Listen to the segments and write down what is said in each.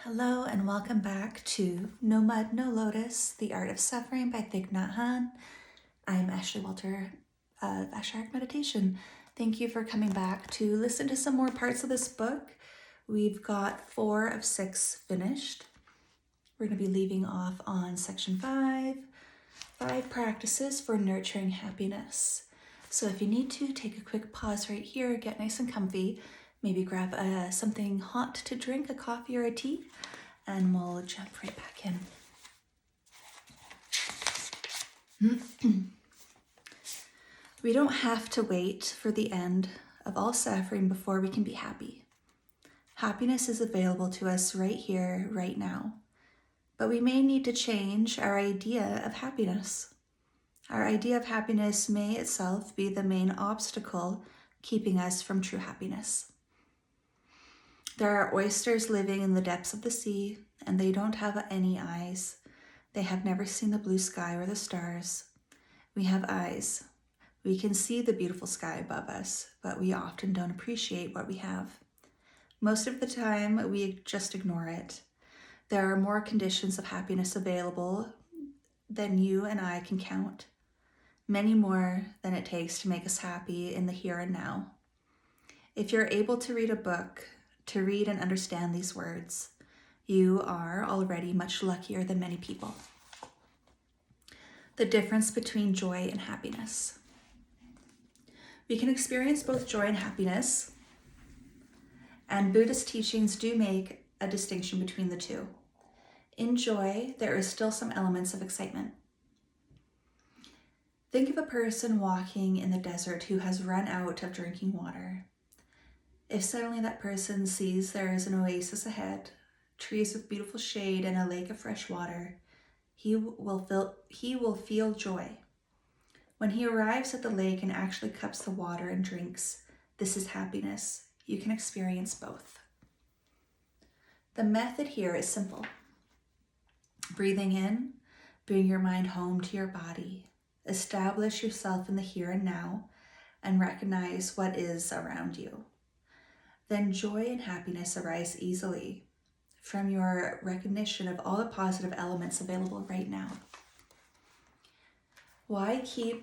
Hello and welcome back to No Mud, No Lotus, The Art of Suffering by Thich Nhat Hanh. I'm Ashley Walter of Asharak Meditation. Thank you for coming back to listen to some more parts of this book. We've got 4 of 6 finished. We're going to be leaving off on section 5 practices for nurturing happiness. So if you need to, take a quick pause right here, get nice and comfy. Maybe grab something hot to drink, a coffee or a tea, and we'll jump right back in. We don't have to wait for the end of all suffering before we can be happy. Happiness is available to us right here, right now. But we may need to change our idea of happiness. Our idea of happiness may itself be the main obstacle keeping us from true happiness. There are oysters living in the depths of the sea, and they don't have any eyes. They have never seen the blue sky or the stars. We have eyes. We can see the beautiful sky above us, but we often don't appreciate what we have. Most of the time, we just ignore it. There are more conditions of happiness available than you and I can count. Many more than it takes to make us happy in the here and now. If you're able to read a book, to read and understand these words, you are already much luckier than many people. The difference between joy and happiness. We can experience both joy and happiness, and Buddhist teachings do make a distinction between the two. In joy, there is still some elements of excitement. Think of a person walking in the desert who has run out of drinking water. If suddenly that person sees there is an oasis ahead, trees with beautiful shade and a lake of fresh water, he will feel joy. When he arrives at the lake and actually cups the water and drinks, this is happiness. You can experience both. The method here is simple. Breathing in, bring your mind home to your body. Establish yourself in the here and now, and recognize what is around you. Then joy and happiness arise easily from your recognition of all the positive elements available right now. Why the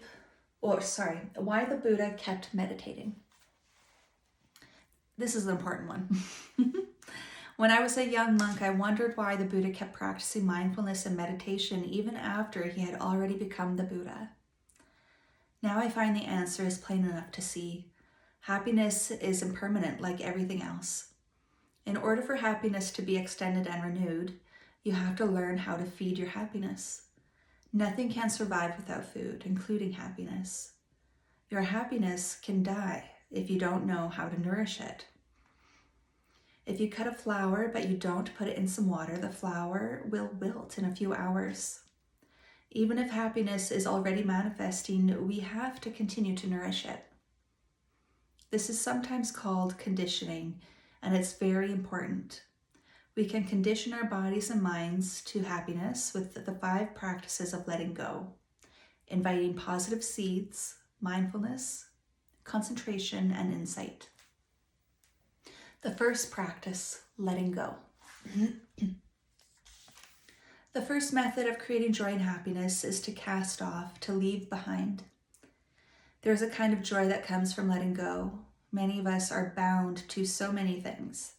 Buddha kept meditating? This is an important one. When I was a young monk, I wondered why the Buddha kept practicing mindfulness and meditation even after he had already become the Buddha. Now I find the answer is plain enough to see. Happiness is impermanent like everything else. In order for happiness to be extended and renewed, you have to learn how to feed your happiness. Nothing can survive without food, including happiness. Your happiness can die if you don't know how to nourish it. If you cut a flower but you don't put it in some water, the flower will wilt in a few hours. Even if happiness is already manifesting, we have to continue to nourish it. This is sometimes called conditioning, and it's very important. We can condition our bodies and minds to happiness with the 5 practices of letting go, inviting positive seeds, mindfulness, concentration, and insight. The first practice, letting go. The first method of creating joy and happiness is to cast off, to leave behind. There's a kind of joy that comes from letting go. Many of us are bound to so many things.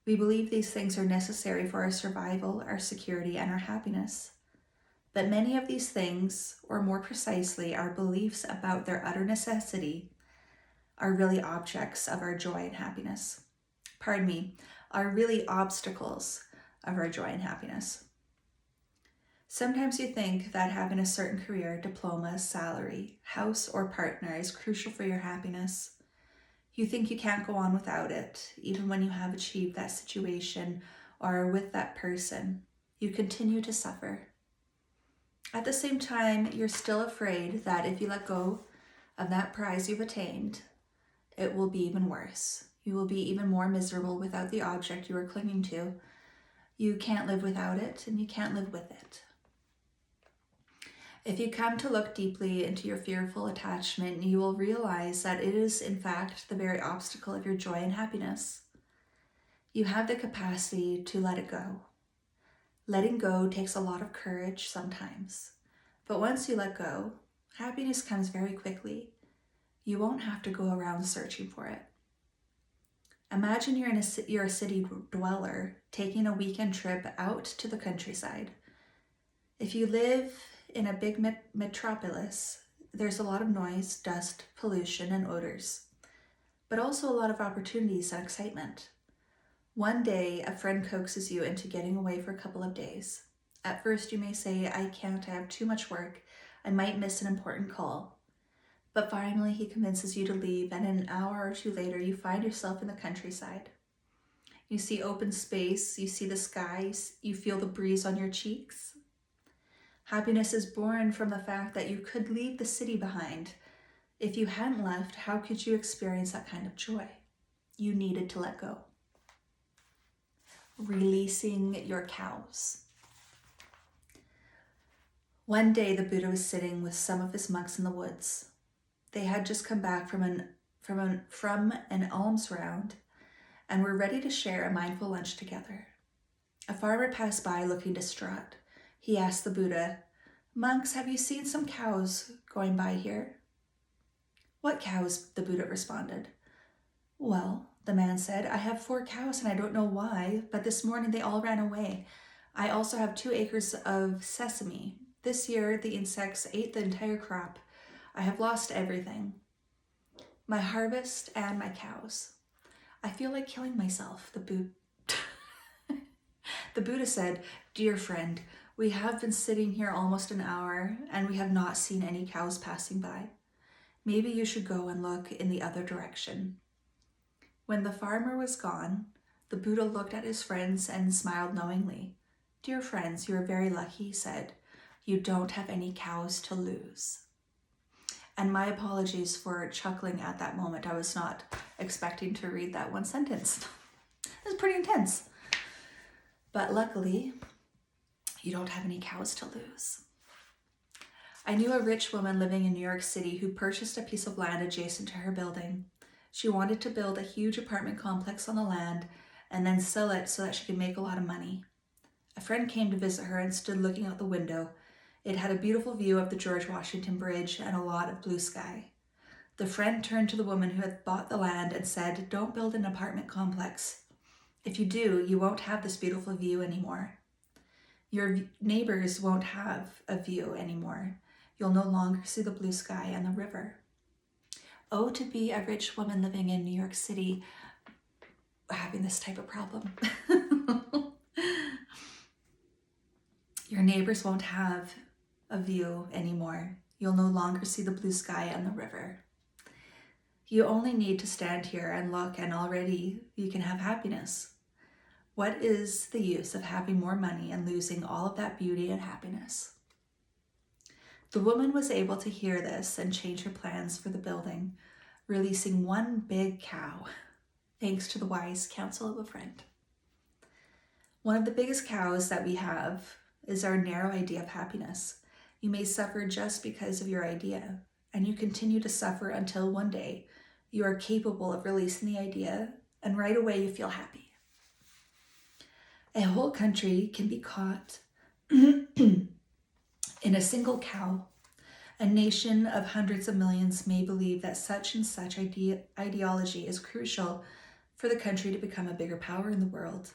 We believe these things are necessary for our survival, our security, and our happiness. But many of these things, or more precisely, our beliefs about their utter necessity, are really objects of our joy and happiness. Are really obstacles of our joy and happiness. Sometimes you think that having a certain career, diploma, salary, house, or partner is crucial for your happiness. You think you can't go on without it, even when you have achieved that situation or are with that person. You continue to suffer. At the same time, you're still afraid that if you let go of that prize you've attained, it will be even worse. You will be even more miserable without the object you are clinging to. You can't live without it, and you can't live with it. If you come to look deeply into your fearful attachment, you will realize that it is, in fact, the very obstacle of your joy and happiness. You have the capacity to let it go. Letting go takes a lot of courage sometimes, but once you let go, happiness comes very quickly. You won't have to go around searching for it. Imagine you're a city dweller taking a weekend trip out to the countryside. If you live in a big metropolis, there's a lot of noise, dust, pollution, and odors, but also a lot of opportunities and excitement. One day, a friend coaxes you into getting away for a couple of days. At first, you may say, I can't, I have too much work, I might miss an important call. But finally, he convinces you to leave, and an hour or two later, you find yourself in the countryside. You see open space, you see the skies, you feel the breeze on your cheeks. Happiness is born from the fact that you could leave the city behind. If you hadn't left, how could you experience that kind of joy? You needed to let go. Releasing your cows. One day, the Buddha was sitting with some of his monks in the woods. They had just come back from an alms round and were ready to share a mindful lunch together. A farmer passed by looking distraught. He asked the Buddha, Monks, have you seen some cows going by here? What cows? The Buddha responded. Well, the man said, I have 4 cows and I don't know why, but this morning they all ran away. I also have 2 acres of sesame. This year the insects ate the entire crop. I have lost everything. My harvest and my cows. I feel like killing myself, the Buddha said, Dear friend, we have been sitting here almost an hour and we have not seen any cows passing by. Maybe you should go and look in the other direction. When the farmer was gone, the Buddha looked at his friends and smiled knowingly. Dear friends, you are very lucky, he said. You don't have any cows to lose. And my apologies for chuckling at that moment. I was not expecting to read that one sentence. It was pretty intense. But luckily, you don't have any cows to lose. I knew a rich woman living in New York City who purchased a piece of land adjacent to her building. She wanted to build a huge apartment complex on the land and then sell it so that she could make a lot of money. A friend came to visit her and stood looking out the window. It had a beautiful view of the George Washington Bridge and a lot of blue sky. The friend turned to the woman who had bought the land and said, Don't build an apartment complex. If you do, you won't have this beautiful view anymore. Your neighbors won't have a view anymore. You'll no longer see the blue sky and the river. Oh, to be a rich woman living in New York City having this type of problem. Your neighbors won't have a view anymore. You'll no longer see the blue sky and the river. You only need to stand here and look, and already you can have happiness. What is the use of having more money and losing all of that beauty and happiness? The woman was able to hear this and change her plans for the building, releasing 1 big cow, thanks to the wise counsel of a friend. One of the biggest cows that we have is our narrow idea of happiness. You may suffer just because of your idea, and you continue to suffer until one day you are capable of releasing the idea, and right away you feel happy. A whole country can be caught in a single cow. A nation of hundreds of millions may believe that such and such ideology is crucial for the country to become a bigger power in the world.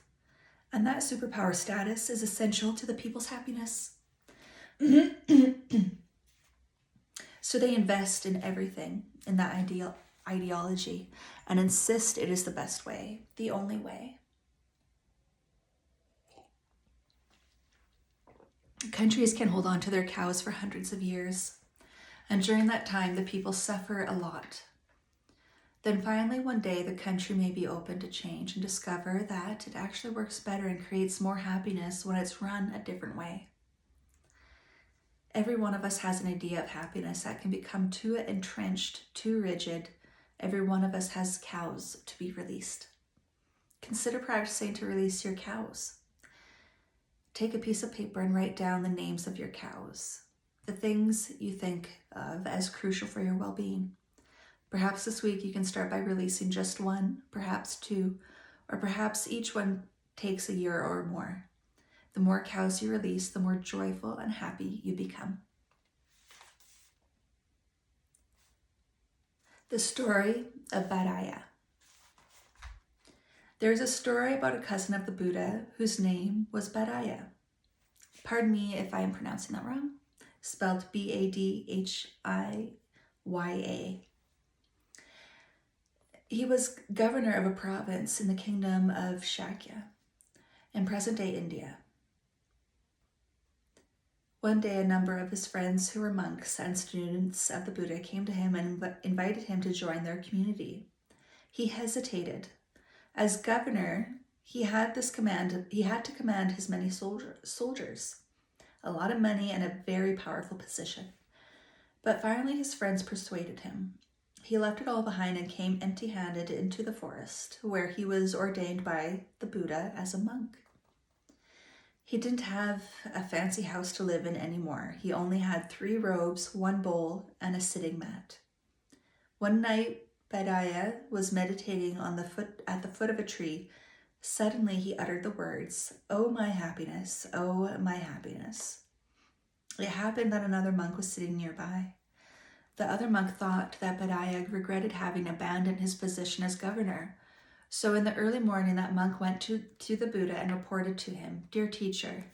And that superpower status is essential to the people's happiness. So they invest in everything in that ideology and insist it is the best way, the only way. Countries can hold on to their cows for hundreds of years, and during that time the people suffer a lot. Then finally one day the country may be open to change and discover that it actually works better and creates more happiness when it's run a different way. Every one of us has an idea of happiness that can become too entrenched, too rigid. Every one of us has cows to be released. Consider practicing to release your cows. Take a piece of paper and write down the names of your cows, the things you think of as crucial for your well-being. Perhaps this week you can start by releasing just 1, perhaps 2, or perhaps each one takes a year or more. The more cows you release, the more joyful and happy you become. The story of Badaya. There's a story about a cousin of the Buddha whose name was Badaya. Pardon me if I am pronouncing that wrong. Spelled Badhiya. He was governor of a province in the kingdom of Shakya in present-day India. One day, a number of his friends who were monks and students of the Buddha came to him and invited him to join their community. He hesitated. As governor, he had to command his many soldiers, a lot of money, and a very powerful position. But finally, his friends persuaded him. He left it all behind and came empty-handed into the forest, where he was ordained by the Buddha as a monk. He didn't have a fancy house to live in anymore. He only had 3 robes, 1 bowl, and a sitting mat. One night, Badaya was meditating at the foot of a tree. Suddenly he uttered the words, "Oh, my happiness, oh, my happiness." It happened that another monk was sitting nearby. The other monk thought that Badaya regretted having abandoned his position as governor. So in the early morning, that monk went to the Buddha and reported to him, "Dear teacher,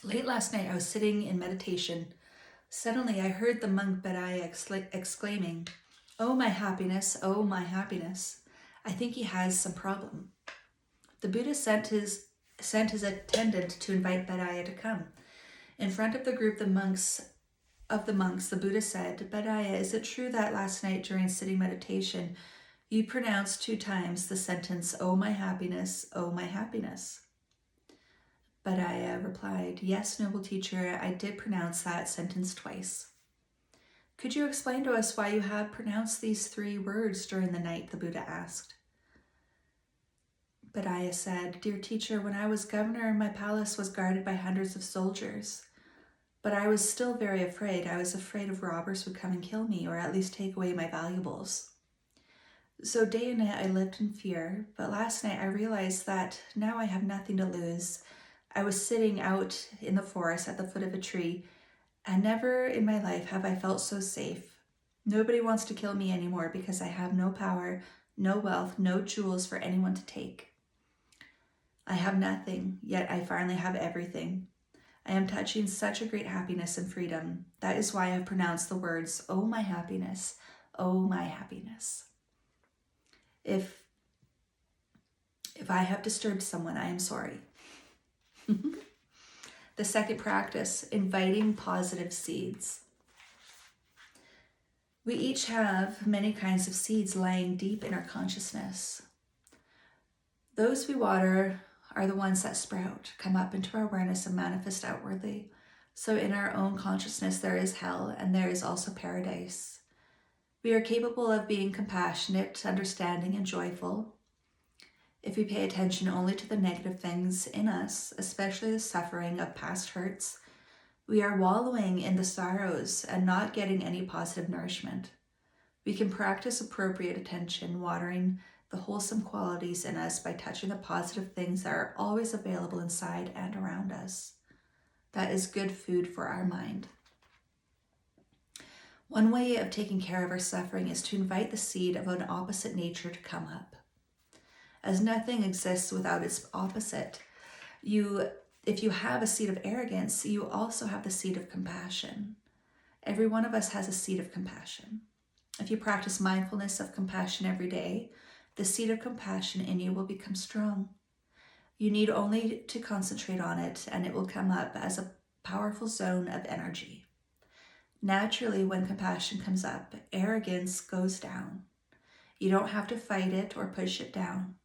late last night I was sitting in meditation. Suddenly I heard the monk Badaya exclaiming, 'Oh, my happiness, oh, my happiness.' I think he has some problem." The Buddha sent his attendant to invite Badaya to come. In front of the group of the monks, the Buddha said, "Badaya, is it true that last night during sitting meditation, you pronounced 2 times the sentence, 'Oh, my happiness, oh, my happiness'?" Badaya replied, "Yes, noble teacher, I did pronounce that sentence twice." "Could you explain to us why you have pronounced these 3 words during the night?" the Buddha asked. Badaya said, "Dear teacher, when I was governor, my palace was guarded by hundreds of soldiers. But I was still very afraid. I was afraid of robbers would come and kill me, or at least take away my valuables. So day and night I lived in fear, but last night I realized that now I have nothing to lose. I was sitting out in the forest at the foot of a tree, and never in my life have I felt so safe. Nobody wants to kill me anymore because I have no power, no wealth, no jewels for anyone to take. I have nothing, yet I finally have everything. I am touching such a great happiness and freedom. That is why I have pronounced the words, 'Oh, my happiness, oh, my happiness.' If I have disturbed someone, I am sorry." The second practice, inviting positive seeds. We each have many kinds of seeds lying deep in our consciousness. Those we water are the ones that sprout, come up into our awareness, and manifest outwardly. So in our own consciousness, there is hell, and there is also paradise. We are capable of being compassionate, understanding, and joyful. If we pay attention only to the negative things in us, especially the suffering of past hurts, we are wallowing in the sorrows and not getting any positive nourishment. We can practice appropriate attention, watering the wholesome qualities in us by touching the positive things that are always available inside and around us. That is good food for our mind. One way of taking care of our suffering is to invite the seed of an opposite nature to come up. As nothing exists without its opposite, if you have a seed of arrogance, you also have the seed of compassion. Every one of us has a seed of compassion. If you practice mindfulness of compassion every day, the seed of compassion in you will become strong. You need only to concentrate on it, and it will come up as a powerful zone of energy. Naturally, when compassion comes up, arrogance goes down. You don't have to fight it or push it down.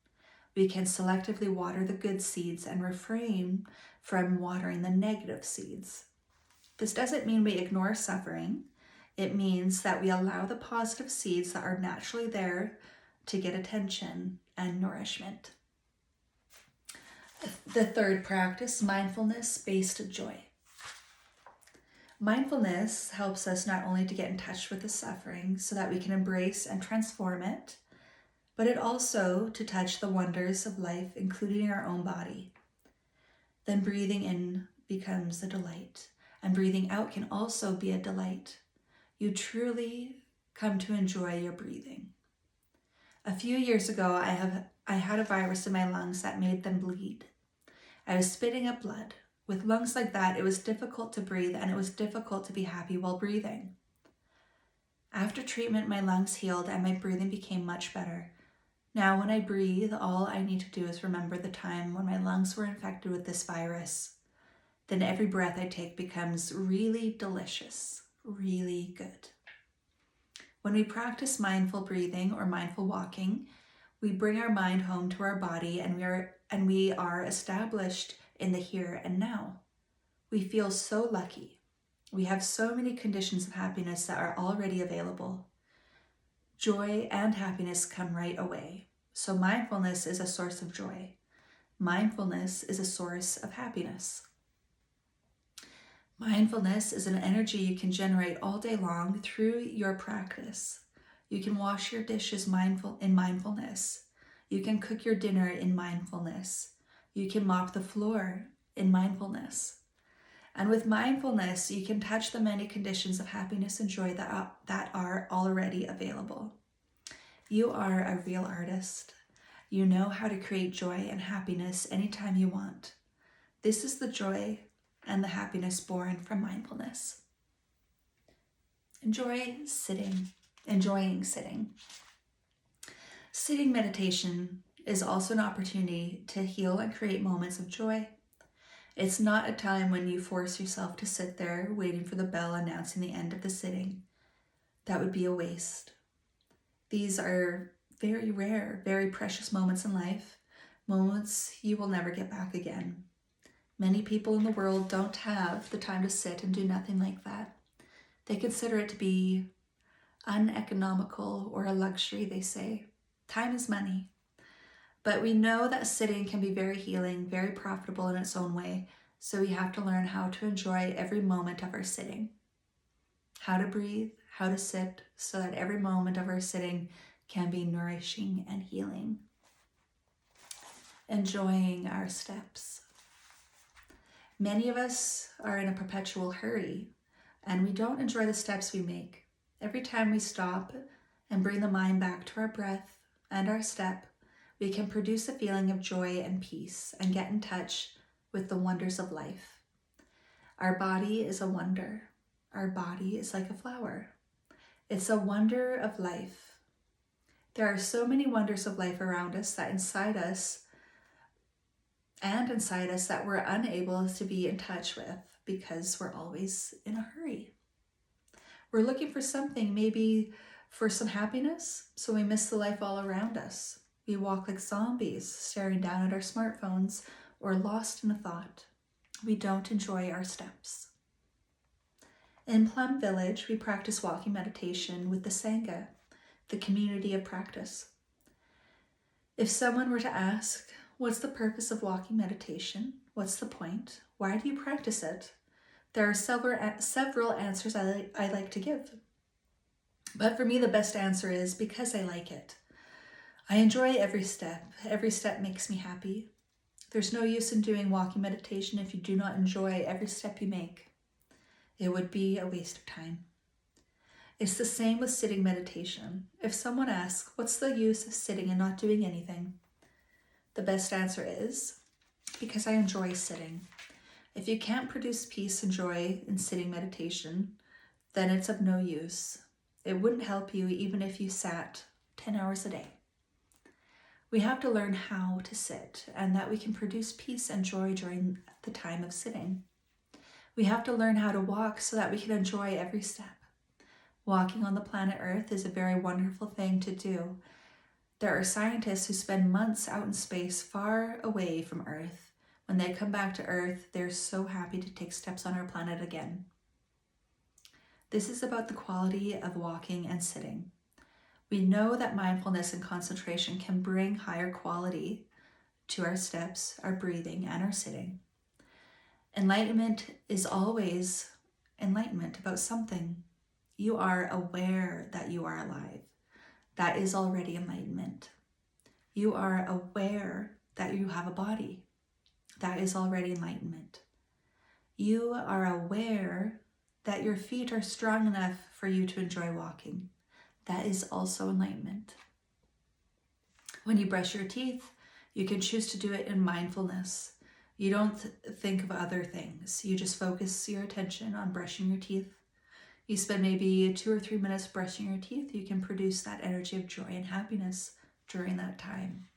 We can selectively water the good seeds and refrain from watering the negative seeds. This doesn't mean we ignore suffering. It means that we allow the positive seeds that are naturally there to get attention and nourishment. The third practice, mindfulness-based joy. Mindfulness helps us not only to get in touch with the suffering so that we can embrace and transform it, but it also to touch the wonders of life, including our own body. Then breathing in becomes a delight, and breathing out can also be a delight. You truly come to enjoy your breathing. A few years ago, I had a virus in my lungs that made them bleed. I was spitting up blood. With lungs like that, it was difficult to breathe, and it was difficult to be happy while breathing. After treatment, my lungs healed and my breathing became much better. Now when I breathe, all I need to do is remember the time when my lungs were infected with this virus. Then every breath I take becomes really delicious, really good. When we practice mindful breathing or mindful walking, we bring our mind home to our body, and we are established in the here and now. We feel so lucky. We have so many conditions of happiness that are already available. Joy and happiness come right away. So mindfulness is a source of joy. Mindfulness is a source of happiness. Mindfulness is an energy you can generate all day long through your practice. You can wash your dishes in mindfulness. You can cook your dinner in mindfulness. You can mop the floor in mindfulness. And with mindfulness, you can touch the many conditions of happiness and joy that are already available. You are a real artist. You know how to create joy and happiness anytime you want. This is the joy and the happiness born from mindfulness. Enjoying sitting. Sitting meditation is also an opportunity to heal and create moments of joy. It's not a time when you force yourself to sit there waiting for the bell announcing the end of the sitting. That would be a waste. These are very rare, very precious moments in life, moments you will never get back again. Many people in the world don't have the time to sit and do nothing like that. They consider it to be uneconomical or a luxury, they say. Time is money. But we know that sitting can be very healing, very profitable in its own way, so we have to learn how to enjoy every moment of our sitting. How to breathe, how to sit, so that every moment of our sitting can be nourishing and healing. Enjoying our steps. Many of us are in a perpetual hurry, and we don't enjoy the steps we make. Every time we stop and bring the mind back to our breath and our step, we can produce a feeling of joy and peace and get in touch with the wonders of life. Our body is a wonder. Our body is like a flower. It's a wonder of life. There are so many wonders of life around us that inside us that we're unable to be in touch with because we're always in a hurry. We're looking for something, maybe for some happiness, so we miss the life all around us. We walk like zombies, staring down at our smartphones or lost in a thought. We don't enjoy our steps. In Plum Village, we practice walking meditation with the Sangha, the community of practice. If someone were to ask, what's the purpose of walking meditation? What's the point? Why do you practice it? There are several answers I like to give. But for me, the best answer is because I like it. I enjoy every step. Every step makes me happy. There's no use in doing walking meditation if you do not enjoy every step you make. It would be a waste of time. It's the same with sitting meditation. If someone asks, what's the use of sitting and not doing anything? The best answer is, because I enjoy sitting. If you can't produce peace and joy in sitting meditation, then it's of no use. It wouldn't help you even if you sat 10 hours a day. We have to learn how to sit and that we can produce peace and joy during the time of sitting. We have to learn how to walk so that we can enjoy every step. Walking on the planet Earth is a very wonderful thing to do. There are scientists who spend months out in space far away from Earth. When they come back to Earth, they're so happy to take steps on our planet again. This is about the quality of walking and sitting. We know that mindfulness and concentration can bring higher quality to our steps, our breathing, and our sitting. Enlightenment is always enlightenment about something. You are aware that you are alive. That is already enlightenment. You are aware that you have a body. That is already enlightenment. You are aware that your feet are strong enough for you to enjoy walking. That is also enlightenment. When you brush your teeth, you can choose to do it in mindfulness. You don't think of other things. You just focus your attention on brushing your teeth. You spend maybe 2 or 3 minutes brushing your teeth. You can produce that energy of joy and happiness during that time,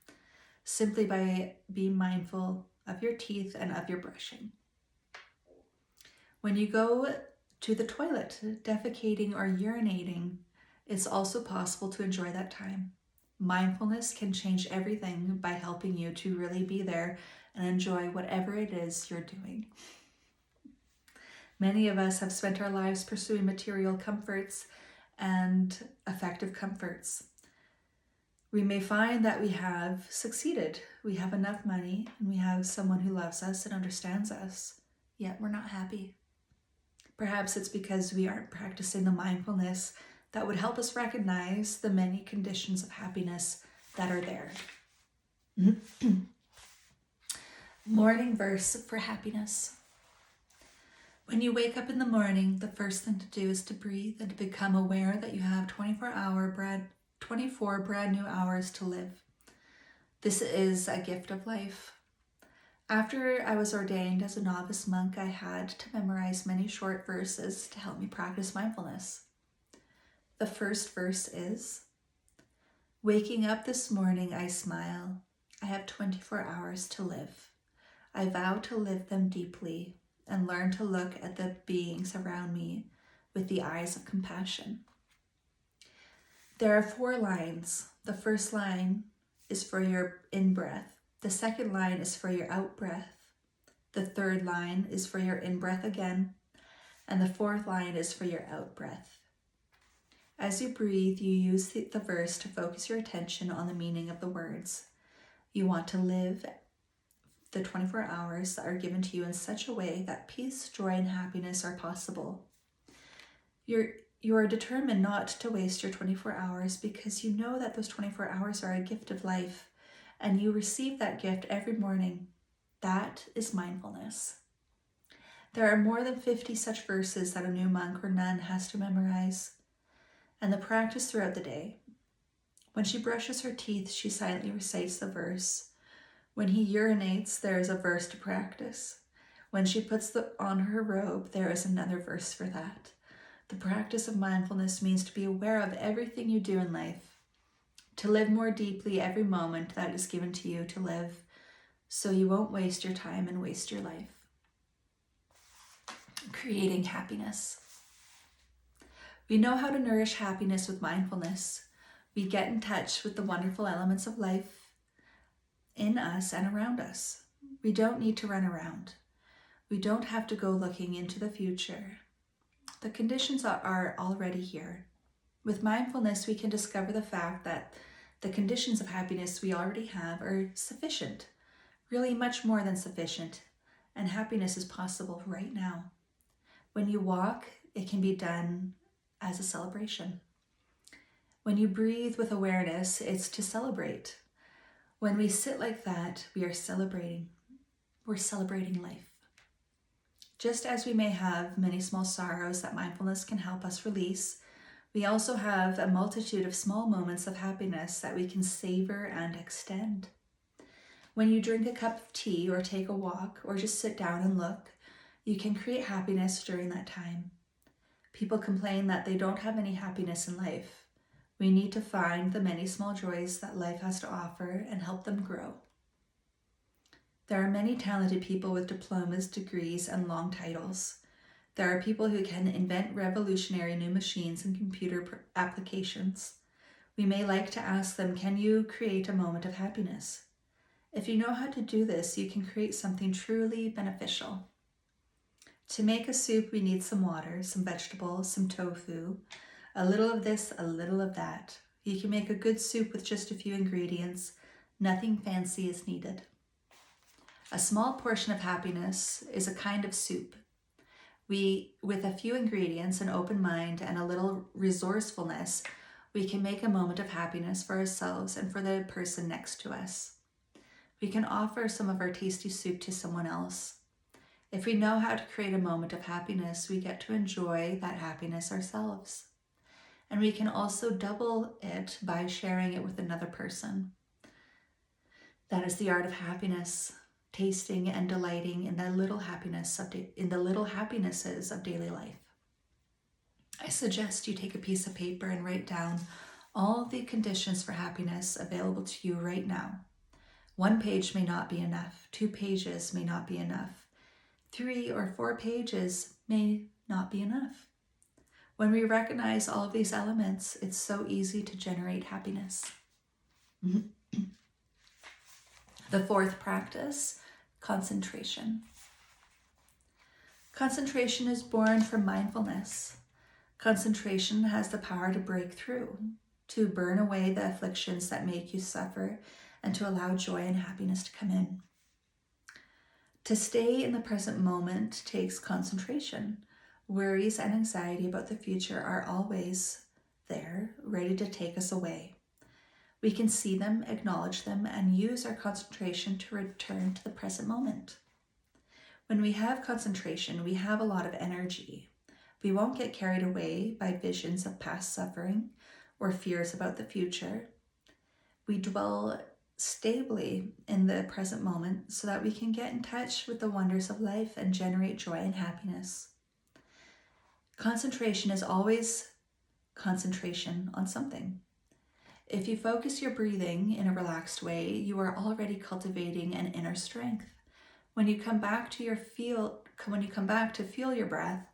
simply by being mindful of your teeth and of your brushing. When you go to the toilet, defecating or urinating, it's also possible to enjoy that time. Mindfulness can change everything by helping you to really be there and enjoy whatever it is you're doing. Many of us have spent our lives pursuing material comforts and affective comforts. We may find that we have succeeded. We have enough money and we have someone who loves us and understands us, yet we're not happy. Perhaps it's because we aren't practicing the mindfulness that would help us recognize the many conditions of happiness that are there. Morning verse for happiness. When you wake up in the morning, the first thing to do is to breathe and to become aware that you have 24 brand new hours to live. This is a gift of life. After I was ordained as a novice monk, I had to memorize many short verses to help me practice mindfulness. The first verse is, "Waking up this morning, I smile. I have 24 hours to live. I vow to live them deeply and learn to look at the beings around me with the eyes of compassion." There are 4 lines. The first line is for your in-breath. The second line is for your out-breath. The third line is for your in-breath again. And the fourth line is for your out-breath. As you breathe, you use the verse to focus your attention on the meaning of the words. You want to live the 24 hours that are given to you in such a way that peace, joy, and happiness are possible. You are determined not to waste your 24 hours because you know that those 24 hours are a gift of life and you receive that gift every morning. That is mindfulness. There are more than 50 such verses that a new monk or nun has to memorize and the practice throughout the day. When she brushes her teeth, she silently recites the verse. When he urinates, there is a verse to practice. When she puts on her robe, there is another verse for that. The practice of mindfulness means to be aware of everything you do in life, to live more deeply every moment that is given to you to live, so you won't waste your time and waste your life. Creating happiness. We know how to nourish happiness with mindfulness. We get in touch with the wonderful elements of life in us and around us. We don't need to run around. We don't have to go looking into the future. The conditions are already here. With mindfulness, we can discover the fact that the conditions of happiness we already have are sufficient, really much more than sufficient, and happiness is possible right now. When you walk, it can be done as a celebration. When you breathe with awareness, it's to celebrate. When we sit like that, we are celebrating. We're celebrating life. Just as we may have many small sorrows that mindfulness can help us release, we also have a multitude of small moments of happiness that we can savor and extend. When you drink a cup of tea or take a walk or just sit down and look, you can create happiness during that time. People complain that they don't have any happiness in life. We need to find the many small joys that life has to offer and help them grow. There are many talented people with diplomas, degrees, and long titles. There are people who can invent revolutionary new machines and computer applications. We may like to ask them, can you create a moment of happiness? If you know how to do this, you can create something truly beneficial. To make a soup, we need some water, some vegetables, some tofu, a little of this, a little of that. You can make a good soup with just a few ingredients. Nothing fancy is needed. A small portion of happiness is a kind of soup. With a few ingredients, an open mind, and a little resourcefulness, We can make a moment of happiness for ourselves and for the person next to us. We can offer some of our tasty soup to someone else. If we know how to create a moment of happiness, we get to enjoy that happiness ourselves. And we can also double it by sharing it with another person. That is the art of happiness, tasting and delighting in the little happinesses of daily life. I suggest you take a piece of paper and write down all the conditions for happiness available to you right now. 1 page may not be enough. 2 pages may not be enough. 3 or 4 pages may not be enough. When we recognize all of these elements, it's so easy to generate happiness. The fourth practice, concentration. Concentration is born from mindfulness. Concentration has the power to break through, to burn away the afflictions that make you suffer, and to allow joy and happiness to come in. To stay in the present moment takes concentration. Worries and anxiety about the future are always there, ready to take us away. We can see them, acknowledge them, and use our concentration to return to the present moment. When we have concentration, we have a lot of energy. We won't get carried away by visions of past suffering or fears about the future. We dwell stably in the present moment so that we can get in touch with the wonders of life and generate joy and happiness. Concentration is always concentration on something. If you focus your breathing in a relaxed way, you are already cultivating an inner strength. When you come back to feel your breath,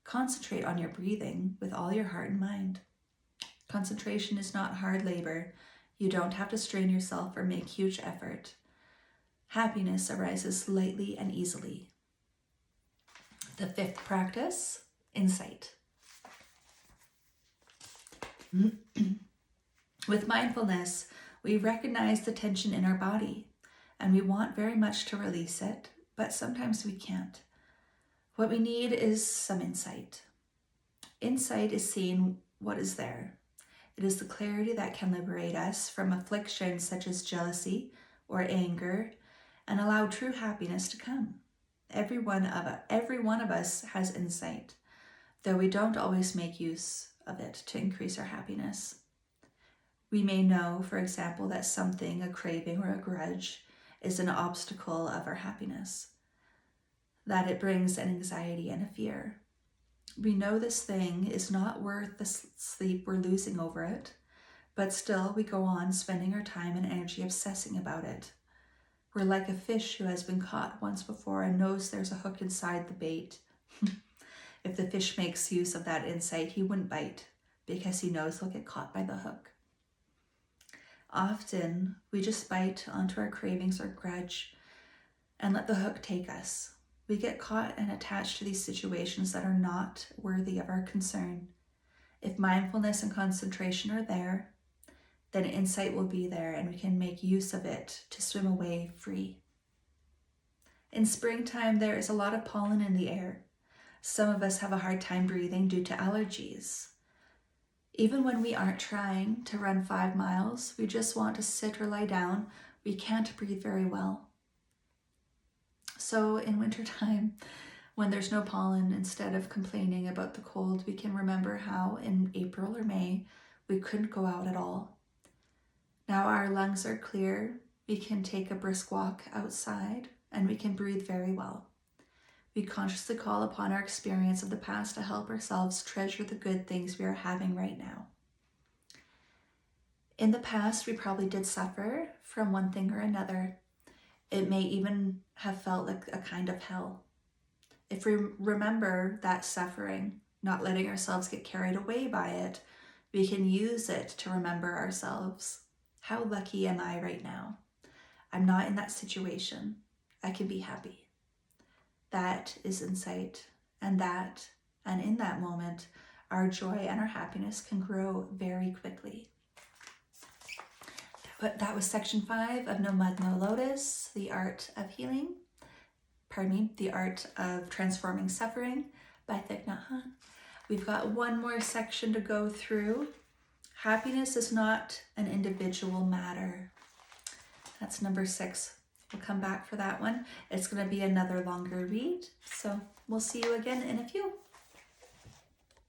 concentrate on your breathing with all your heart and mind. Concentration is not hard labor. You don't have to strain yourself or make huge effort. Happiness arises lightly and easily. The fifth practice, insight. With mindfulness, we recognize the tension in our body, and we want very much to release it, but sometimes we can't. What we need is some insight. Insight is seeing what is there. It is the clarity that can liberate us from afflictions such as jealousy or anger and allow true happiness to come. Every one of us has insight, though we don't always make use of it to increase our happiness. We may know, for example, that something, a craving or a grudge, is an obstacle of our happiness, that it brings an anxiety and a fear. We know this thing is not worth the sleep we're losing over it, but still we go on spending our time and energy obsessing about it. We're like a fish who has been caught once before and knows there's a hook inside the bait. If the fish makes use of that insight, he wouldn't bite because he knows he'll get caught by the hook. Often, we just bite onto our cravings or grudge and let the hook take us. We get caught and attached to these situations that are not worthy of our concern. If mindfulness and concentration are there, then insight will be there and we can make use of it to swim away free. In springtime, there is a lot of pollen in the air. Some of us have a hard time breathing due to allergies. Even when we aren't trying to run 5 miles, we just want to sit or lie down, we can't breathe very well. So in wintertime, when there's no pollen, instead of complaining about the cold, we can remember how in April or May, we couldn't go out at all. Now our lungs are clear, we can take a brisk walk outside, and we can breathe very well. We consciously call upon our experience of the past to help ourselves treasure the good things we are having right now. In the past, we probably did suffer from one thing or another. It may even have felt like a kind of hell. If we remember that suffering, not letting ourselves get carried away by it, we can use it to remember ourselves. How lucky am I right now? I'm not in that situation. I can be happy. That is insight, and in that moment, our joy and our happiness can grow very quickly. But that was section 5 of No Mud, No Lotus, the art of healing. The art of transforming suffering by Thich Nhat Hanh. We've got one more section to go through. Happiness is not an individual matter. That's number 6. We'll come back for that one. It's going to be another longer read. So we'll see you again in a few.